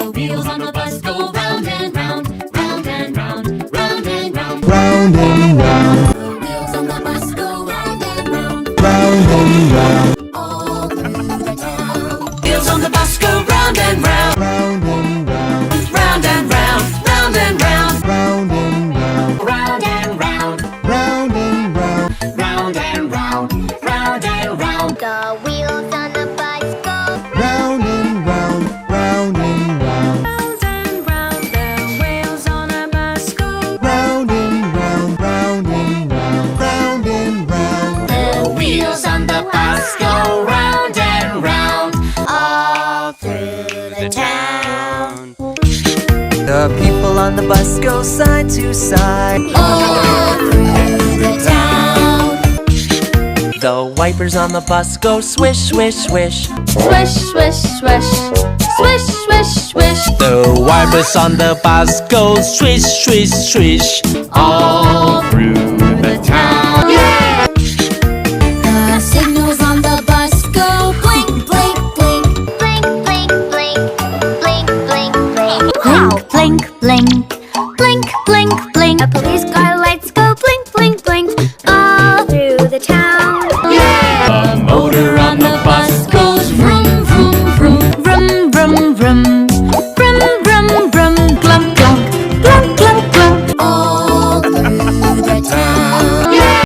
The wheels on the bus go round and round, round and round, round and round, round and round, the wheels on the bus go round and round, round and round, all through the town. Wheels on the bus go round and round, round and round, round and round, round and round, round and round, round and round, round and round, round and round, round and round. The wheels on the bus go round and round, round and round, Round and round, the wheels on a bus go round and round, round and round, round and round. The wheels on the bus go round and round, all through the town. The people on the bus go side to side. All through the town. The wipers on the bus go swish, swish, swish. Swish, swish, swish, swish, swish, swish. The wipers on the bus go swish, swish, swish. All through the town. Yeah! The signals on the bus go blink, blink, blink. blink, blink, blink, blink, blink, blink. Blink, blink, blink, blink, blink, blink. A police car